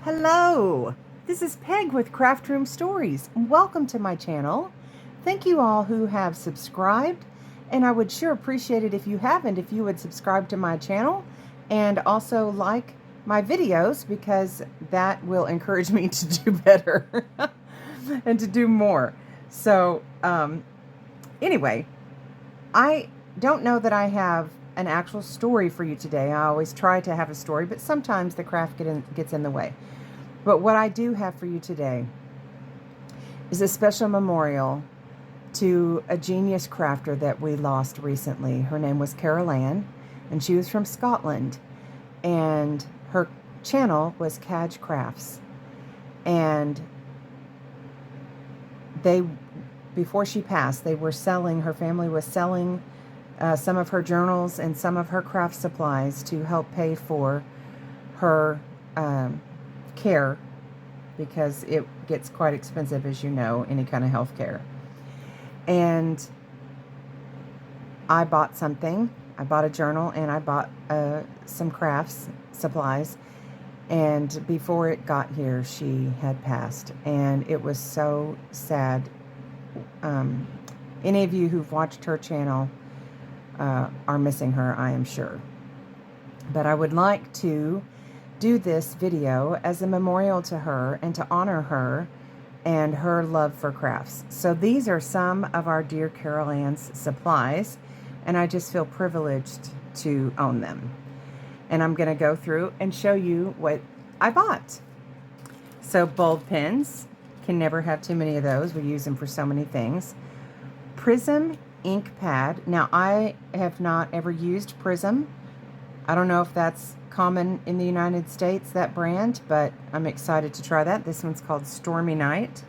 Hello, this is Peg with Craft Room Stories. Welcome to my channel. Thank you all who have subscribed, and I would sure appreciate it if you haven't, if you would subscribe to my channel and also like my videos, because that will encourage me to do better and to do more. So anyway, I don't know that I have an actual story for you today. I always try to have a story, but sometimes the craft gets in the way. But what I do have for you today is a special memorial to a genius crafter that we lost recently. Her name was Carol Ann, and she was from Scotland. And her channel was Cajcrafts. And before she passed, her family was selling some of her journals and some of her craft supplies to help pay for her care, because it gets quite expensive, as you know, any kind of health care. And I bought something. I bought a journal, and I bought some crafts supplies. And before it got here, she had passed, and it was so sad. Any of you who've watched her channel are missing her, I am sure. But I would like to do this video as a memorial to her and to honor her and her love for crafts. So these are some of our dear Carol Ann's supplies, and I just feel privileged to own them. And I'm going to go through and show you what I bought. So bulb pens, can never have too many of those. We use them for so many things. Prism ink pad. Now, I have not ever used Prism. I don't know if that's common in the United States, that brand, but I'm excited to try that. This one's called Stormy Night.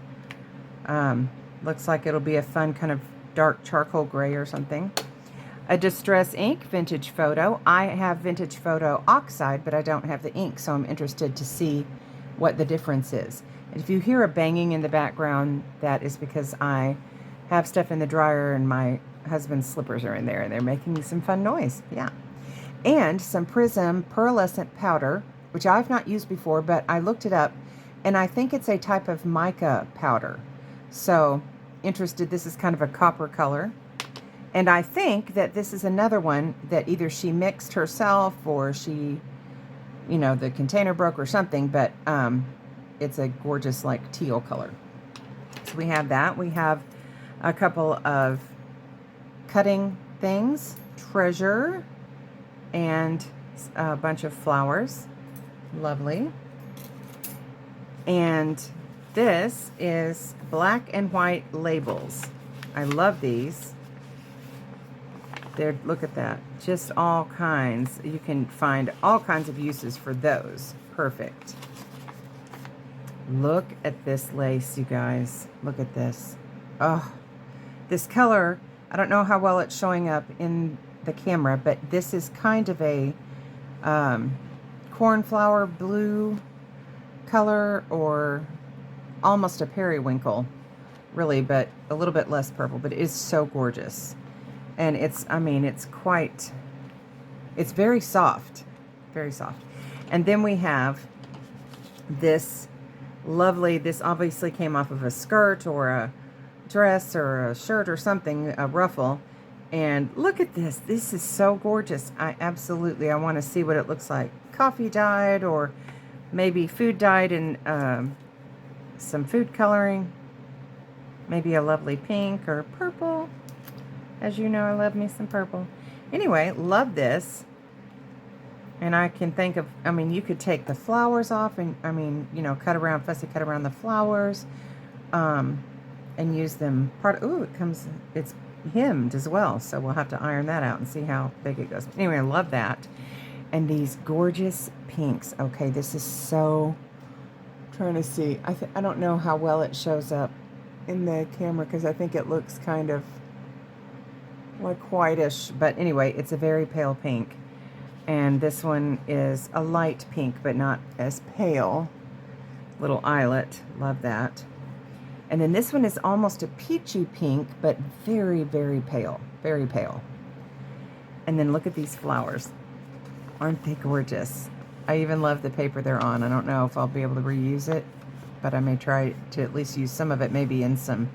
Looks like it'll be a fun kind of dark charcoal gray or something. A Distress ink, Vintage Photo. I have Vintage Photo Oxide, but I don't have the ink, so I'm interested to see what the difference is. And if you hear a banging in the background, that is because I have stuff in the dryer and my husband's slippers are in there and they're making some fun noise. Yeah. And some Prism pearlescent powder, which I've not used before, but I looked it up, and I think it's a type of mica powder. So, interested, this is kind of a copper color. And I think that this is another one that either she mixed herself or she, you know, the container broke or something, but it's a gorgeous, like, teal color. So we have that. We have a couple of cutting things, treasure, and a bunch of flowers. Lovely. And this is black and white labels. I love these. They're, look at that. Just all kinds. You can find all kinds of uses for those. Perfect. Look at this lace, you guys. Look at this. Oh, this color, I don't know how well it's showing up in the camera, but this is kind of a cornflower blue color, or almost a periwinkle, really, but a little bit less purple, but it is so gorgeous. And it's, I mean, it's very soft, very soft. And then we have this lovely, this obviously came off of a skirt or a dress or a shirt or something, a ruffle. And look at this. This is so gorgeous. I want to see what it looks like. Coffee dyed, or maybe food dyed in some food coloring. Maybe a lovely pink or purple. As you know, I love me some purple. Anyway, love this. And I can think of, I mean, you could take the flowers off and, I mean, you know, fussy cut around the flowers, and use them ooh, it's hemmed as well, so we'll have to iron that out and see how big it goes. Anyway, I love that. And these gorgeous pinks. Okay, this is so, I'm trying to see. I don't know how well it shows up in the camera, because I think it looks kind of like whitish, but anyway, it's a very pale pink. And this one is a light pink, but not as pale. Little eyelet, love that. And then this one is almost a peachy pink, but very, very pale. Very pale. And then look at these flowers. Aren't they gorgeous? I even love the paper they're on. I don't know if I'll be able to reuse it, but I may try to at least use some of it, maybe in some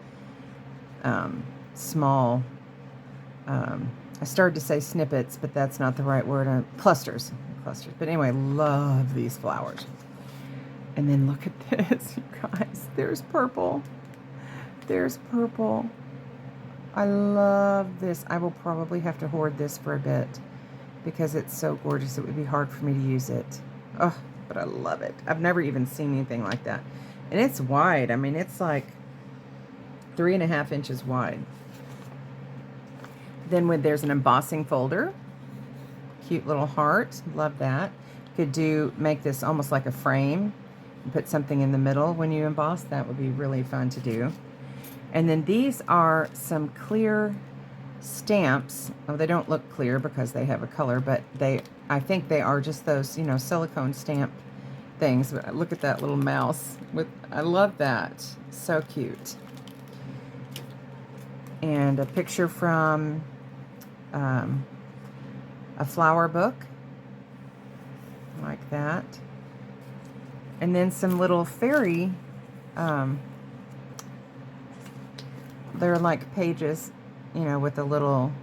small, I started to say snippets, but that's not the right word. Clusters. But anyway, love these flowers. And then look at this, you guys. There's purple. There's purple. I love this. I will probably have to hoard this for a bit because it's so gorgeous. It would be hard for me to use it. Oh, but I love it. I've never even seen anything like that. And it's wide. I mean, it's like 3.5 inches wide. Then there's an embossing folder. Cute little heart. Love that. Could make this almost like a frame and put something in the middle when you emboss. That would be really fun to do. And then these are some clear stamps. Oh, they don't look clear because they have a color, but I think they are just those, you know, silicone stamp things. But look at that little mouse. I love that. So cute. And a picture from a flower book, like that. And then some little fairy, they're like pages, you know, with a little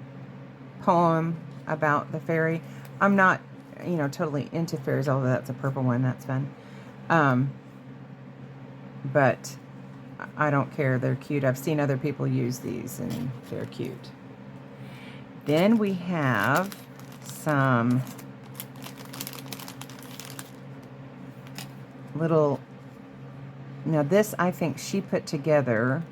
poem about the fairy. I'm not, you know, totally into fairies, although that's a purple one, that's fun. But I don't care, they're cute. I've seen other people use these and they're cute. Then we have some little, now this I think she put together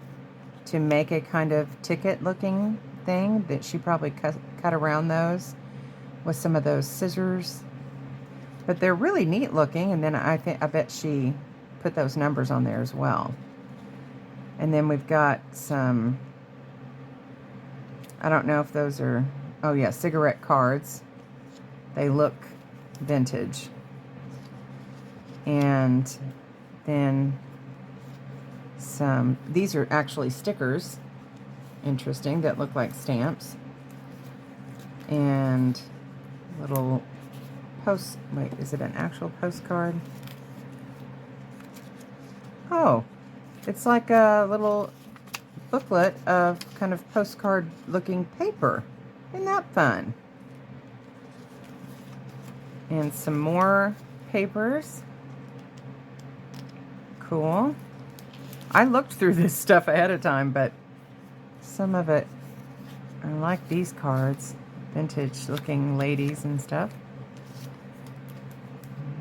to make a kind of ticket looking thing that she probably cut around those with some of those scissors. But they're really neat looking, and then I bet she put those numbers on there as well. And then we've got some, I don't know if those are, oh yeah, cigarette cards. They look vintage. And then these are actually stickers, interesting, that look like stamps. And little wait, is it an actual postcard? Oh, it's like a little booklet of kind of postcard looking paper. Isn't that fun? And some more papers. Cool. I looked through this stuff ahead of time, but some of it, I like these cards. Vintage looking ladies and stuff.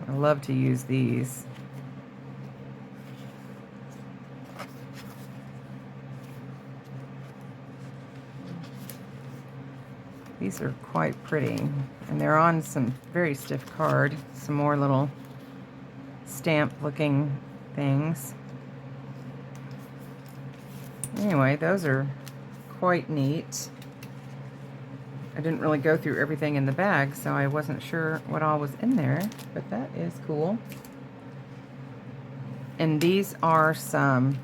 I love to use these. These are quite pretty, and they're on some very stiff card. Some more little stamp looking things. Anyway, those are quite neat. I didn't really go through everything in the bag, so I wasn't sure what all was in there, but that is cool. And these are some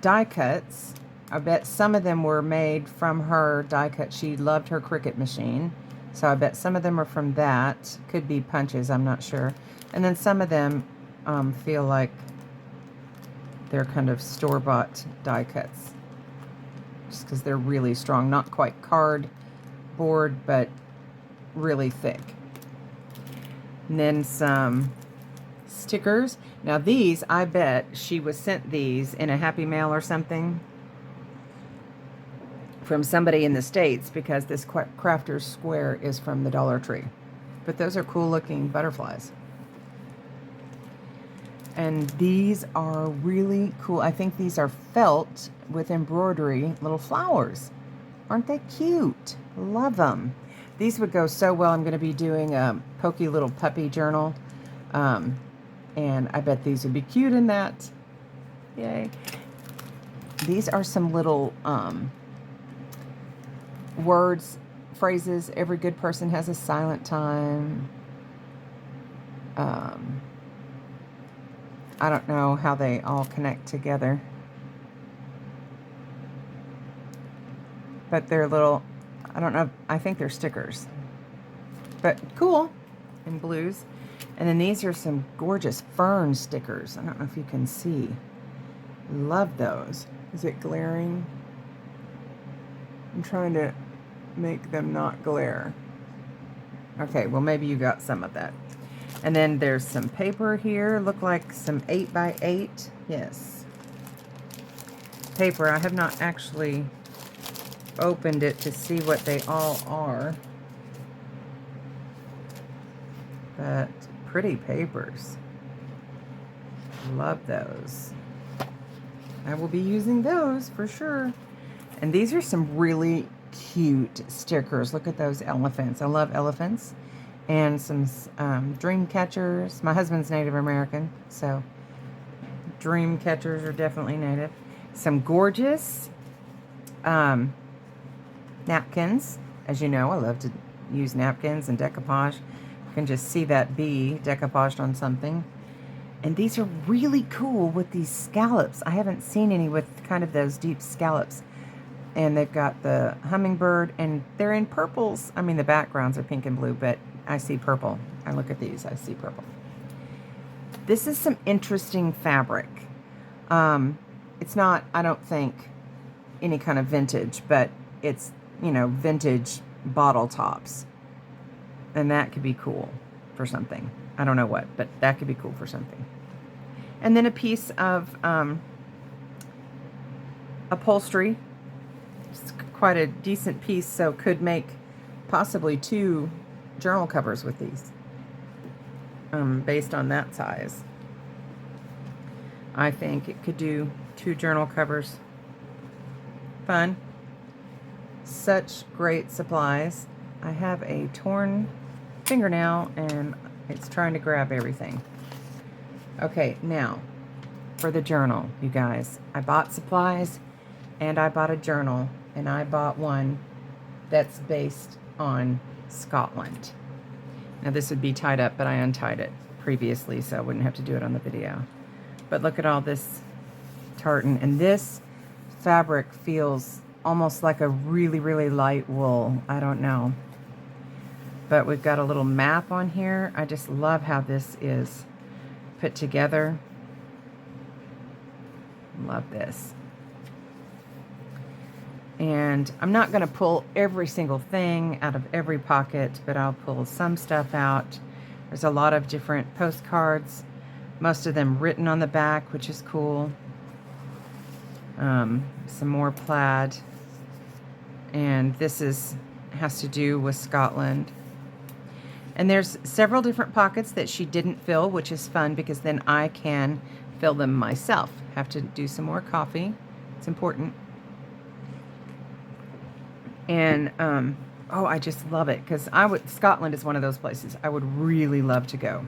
die cuts. I bet some of them were made from her die cut. She loved her Cricut machine, so I bet some of them are from that. Could be punches, I'm not sure. And then some of them feel like they're kind of store-bought die cuts, just because they're really strong. Not quite cardboard, but really thick. And then some stickers. Now these, I bet she was sent these in a Happy Mail or something from somebody in the States, because this Crafter's Square is from the Dollar Tree. But those are cool looking butterflies. And these are really cool. I think these are felt with embroidery, little flowers. Aren't they cute? Love them. These would go so well. I'm going to be doing a pokey little puppy journal. And I bet these would be cute in that. Yay. These are some little words, phrases. Every good person has a silent time. I don't know how they all connect together. But they're little, I don't know, I think they're stickers. But cool. and blues. And then these are some gorgeous fern stickers. I don't know if you can see. Love those. Is it glaring? I'm trying to make them not glare. Okay, well maybe you got some of that. And then there's some paper here. Look like some 8x8. Yes. Paper. I have not actually opened it to see what they all are. But pretty papers. Love those. I will be using those for sure. And these are some really cute stickers. Look at those elephants. I love elephants. And some dream catchers. My husband's Native American, so dream catchers are definitely native. Some gorgeous napkins. As you know, I love to use napkins and decoupage. You can just see that bee decoupaged on something. And these are really cool with these scallops. I haven't seen any with kind of those deep scallops. And they've got the hummingbird, and they're in purples. I mean, the backgrounds are pink and blue, but I see purple. I look at these, I see purple. This is some interesting fabric. It's not, I don't think, any kind of vintage, but it's, you know, vintage bottle tops. And that could be cool for something. I don't know what, but that could be cool for something. And then a piece of upholstery. It's quite a decent piece, so could make possibly 2 journal covers with these, based on that size. I think it could do 2 journal covers. Fun. Such great supplies. I have a torn fingernail and it's trying to grab everything. Okay, now for the journal, you guys. I bought supplies and I bought a journal, and I bought one that's based on Scotland. Now this would be tied up, but I untied it previously so I wouldn't have to do it on the video. But look at all this tartan, and this fabric feels almost like a really, really light wool. I don't know. But we've got a little map on here. I just love how this is put together. Love this. And I'm not going to pull every single thing out of every pocket, but I'll pull some stuff out. There's a lot of different postcards, most of them written on the back, which is cool. Some more plaid. And this has to do with Scotland. And there's several different pockets that she didn't fill, which is fun because then I can fill them myself. Have to do some more coffee. It's important. And, oh, I just love it because Scotland is one of those places I would really love to go.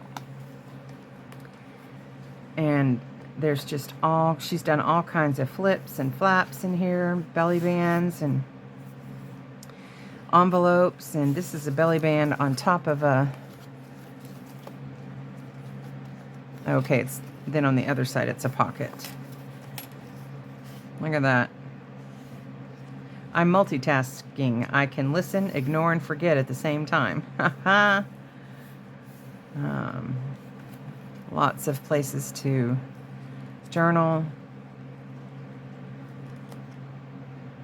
And there's just she's done all kinds of flips and flaps in here, belly bands and envelopes. And this is a belly band on top of a, okay, then on the other side it's a pocket. Look at that. I'm multitasking. I can listen, ignore, and forget at the same time. Lots of places to journal.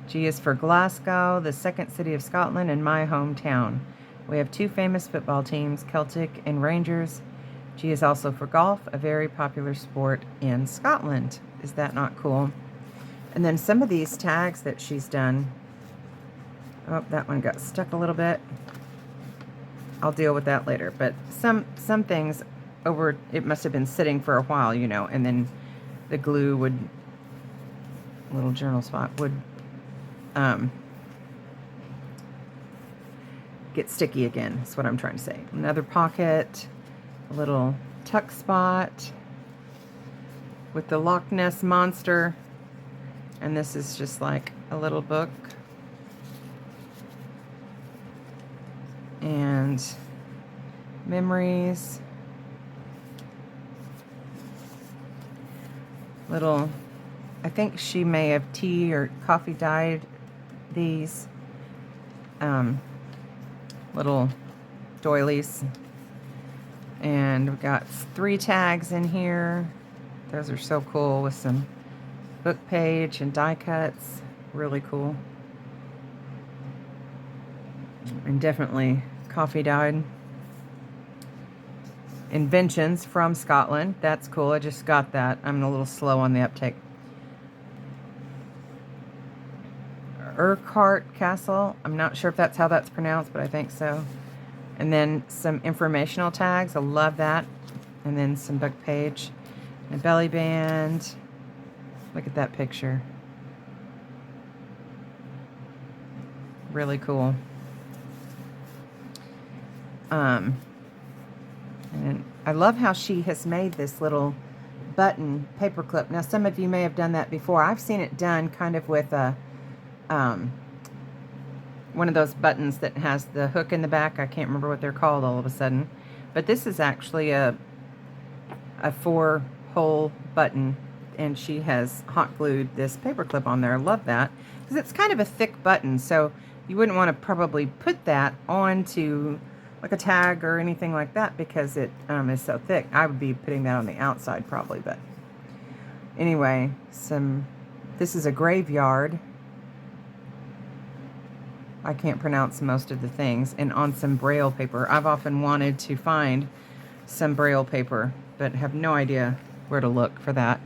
G is for Glasgow, the second city of Scotland, and my hometown. We have 2 famous football teams, Celtic and Rangers. G is also for golf, a very popular sport in Scotland. Is that not cool? And then some of these tags that she's done. Oh, that one got stuck a little bit. I'll deal with that later. But some things over, it must have been sitting for a while, you know, and then the glue would, little journal spot would get sticky again. That's what I'm trying to say. Another pocket, a little tuck spot with the Loch Ness Monster. And this is just like a little book. And memories. Little, I think she may have tea or coffee dyed these little doilies. And we've got 3 tags in here. Those are so cool with some book page and die cuts. Really cool. And definitely coffee dyed. Inventions from Scotland. That's cool. I just got that. I'm a little slow on the uptake. Urquhart Castle. I'm not sure if that's how that's pronounced, but I think so. And then some informational tags. I love that. And then some book page. And a belly band. Look at that picture. Really cool. And I love how she has made this little button paperclip. Now, some of you may have done that before. I've seen it done kind of with a one of those buttons that has the hook in the back. I can't remember what they're called all of a sudden. But this is actually a 4-hole button, and she has hot glued this paperclip on there. I love that because it's kind of a thick button, so you wouldn't want to probably put that onto like a tag or anything like that because it is so thick. I would be putting that on the outside probably, but anyway, this is a graveyard. I can't pronounce most of the things, and on some Braille paper. I've often wanted to find some Braille paper, but have no idea where to look for that.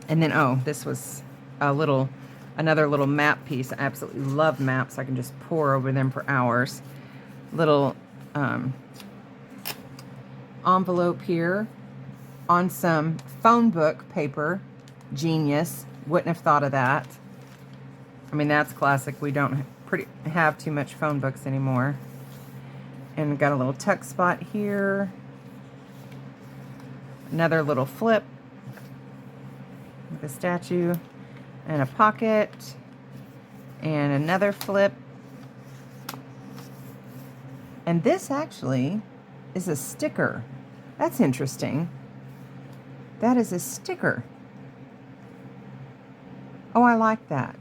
And then, oh, this was another little map piece. I absolutely love maps. I can just pore over them for hours. Little envelope here on some phone book paper. Genius. Wouldn't have thought of that. I mean, that's classic. We don't have too much phone books anymore. And we've got a little tuck spot here. Another little flip with a statue and a pocket and another flip. And this actually is a sticker. That's interesting. That is a sticker. Oh, I like that.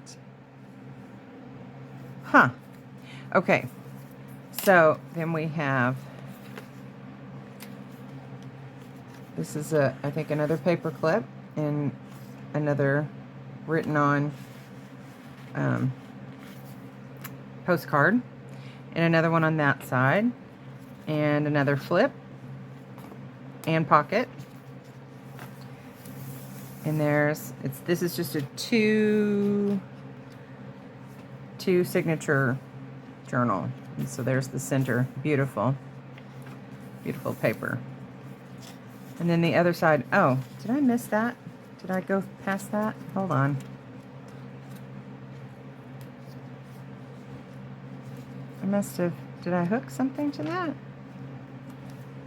Huh. Okay. So then we have, this is I think another paper clip and another written on postcard, and another one on that side, and another flip and pocket. And this is just a two signature journal. And so there's the center. Beautiful. Beautiful paper. And then the other side, oh, did I miss that? Did I go past that? Hold on. I must have, did I hook something to that?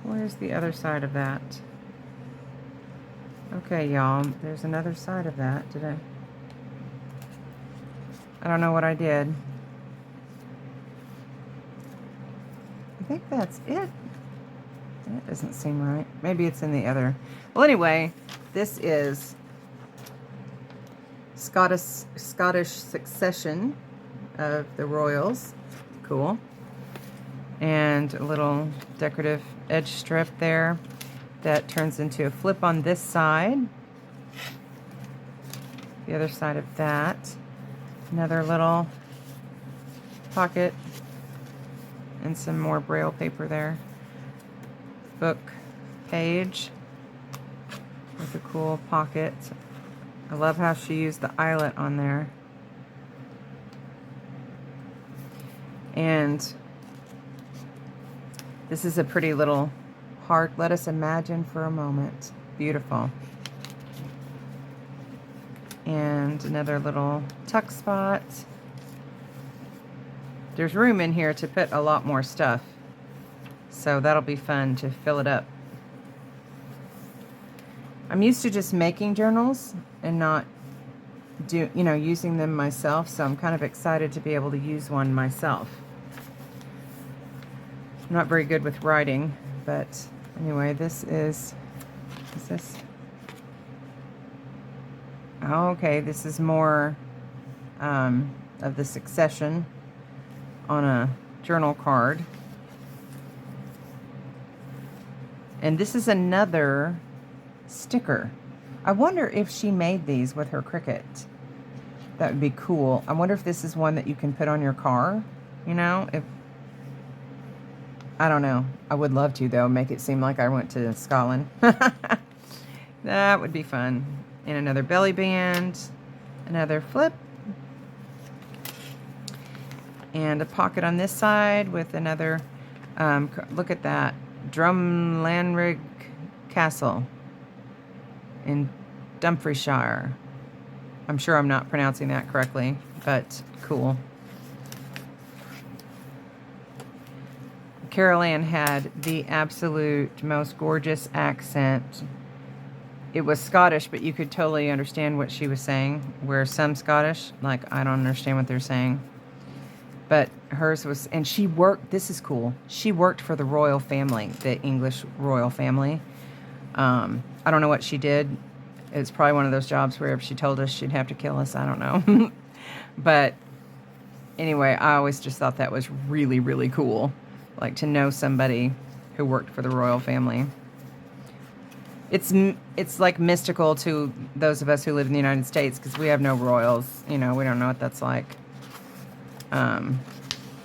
Where's the other side of that? Okay, y'all, there's another side of that. I don't know what I did. I think that's it. That doesn't seem right. Maybe it's in the other. Well, anyway, this is Scottish succession of the royals. Cool. And a little decorative edge strip there that turns into a flip on this side. The other side of that. Another little pocket and some more Braille paper there. Book page with a cool pocket. I love how she used the eyelet on there. And this is a pretty little heart. Let us imagine for a moment. Beautiful. And another little tuck spot. There's room in here to put a lot more stuff, so that'll be fun to fill it up. I'm used to just making journals and not using them myself, so I'm kind of excited to be able to use one myself. I'm not very good with writing, but anyway, this is this? Oh, okay, this is more of the succession on a journal card. And this is another sticker. I wonder if she made these with her Cricut. That would be cool. I wonder if this is one that you can put on your car, you know? I don't know. I would love to, though. Make it seem like I went to Scotland. That would be fun. And another belly band. Another flip. And a pocket on this side with another, look at that. Drumlanrig Castle in Dumfriesshire. I'm sure I'm not pronouncing that correctly, but cool. Carol Ann had the absolute most gorgeous accent. It was Scottish, but you could totally understand what she was saying. Where some Scottish, like, I don't understand what they're saying. But hers was, and she worked, this is cool, she worked for the royal family, the English royal family. I don't know what she did. It's probably one of those jobs where if she told us she'd have to kill us, I don't know. But anyway, I always just thought that was really, really cool. Like to know somebody who worked for the royal family. It's like mystical to those of us who live in the United States because we have no royals. You know, we don't know what that's like.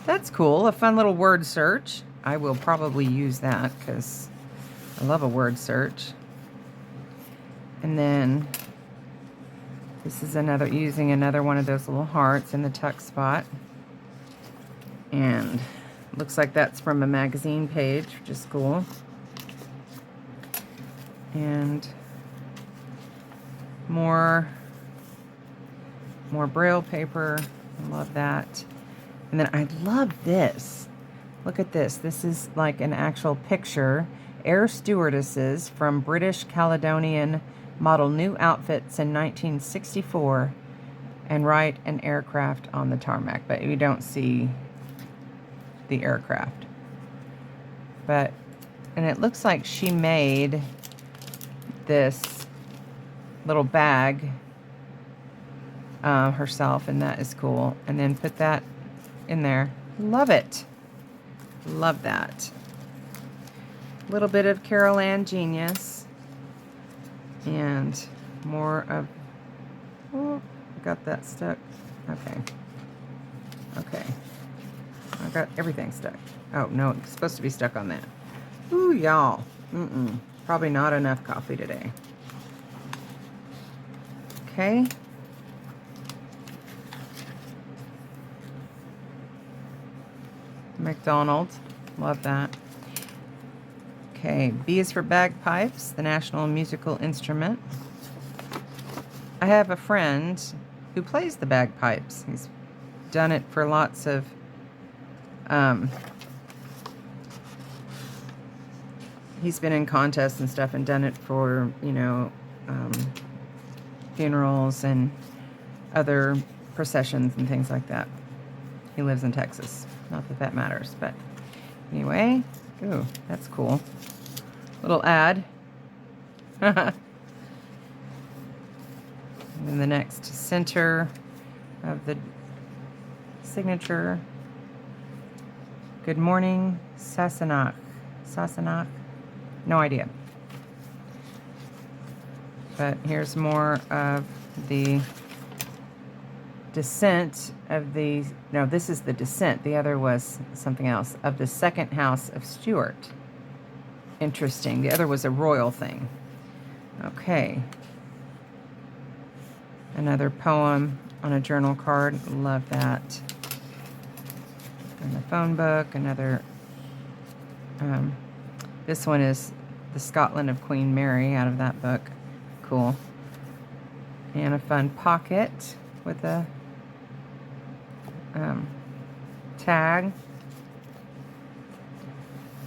That's cool. A fun little word search. I will probably use that because I love a word search. And then this is using another one of those little hearts in the tuck spot. And looks like that's from a magazine page, which is cool. And more Braille paper. I love that. And then I love this. Look at this. This is like an actual picture. Air stewardesses from British Caledonian model new outfits in 1964 and ride an aircraft on the tarmac. But you don't see the aircraft. And it looks like she made this little bag herself, and that is cool. And then put that in there. Love it. Love that. A little bit of Carol Ann genius. And more of, oh, got that stuck. Okay. Okay. I got everything stuck. Oh, no, it's supposed to be stuck on that. Ooh, y'all. Probably not enough coffee today. Okay. McDonald's. Love that. Okay, B is for bagpipes, the national musical instrument. I have a friend who plays the bagpipes. He's done it for lots of he's been in contests and stuff and done it for, you know, funerals and other processions and things like that. He lives in Texas. Not that that matters, but anyway. Ooh, that's cool. Little ad. And then the next center of the signature. Good morning, Sassenach. Sassenach? No idea. But here's more of the descent of the, no, this is the descent. The other was something else. Of the second house of Stuart. Interesting. The other was a royal thing. Okay. Another poem on a journal card. Love that. And the phone book. Another, this one is The Scotland of Queen Mary out of that book. Cool. And a fun pocket with a tag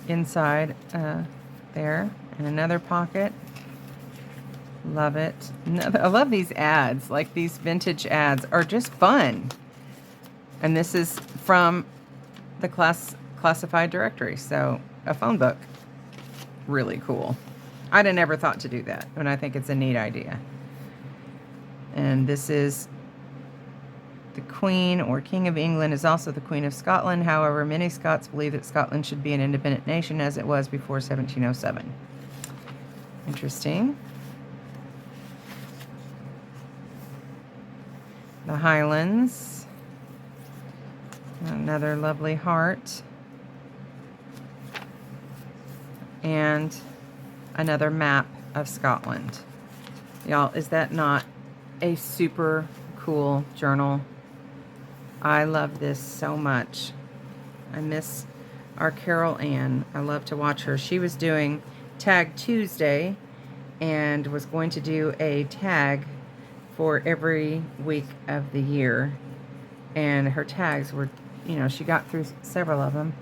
inside there, and another pocket. Love it. I love these ads. Like, these vintage ads are just fun. And this is from the classified directory, so a phone book. Really cool. I'd have never thought to do that, and I think it's a neat idea. And this is the Queen or King of England is also the Queen of Scotland. However, many Scots believe that Scotland should be an independent nation as it was before 1707. Interesting. The Highlands. Another lovely heart. And another map of Scotland. Y'all, is that not a super cool journal? I love this so much. I miss our Carol Ann. I love to watch her. She was doing Tag Tuesday and was going to do a tag for every week of the year. And her tags were, you know, she got through several of them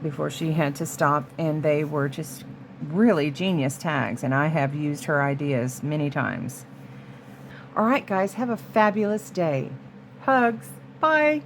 before she had to stop, and they were just really genius tags, and I have used her ideas many times. All right, guys, have a fabulous day. Hugs. Bye.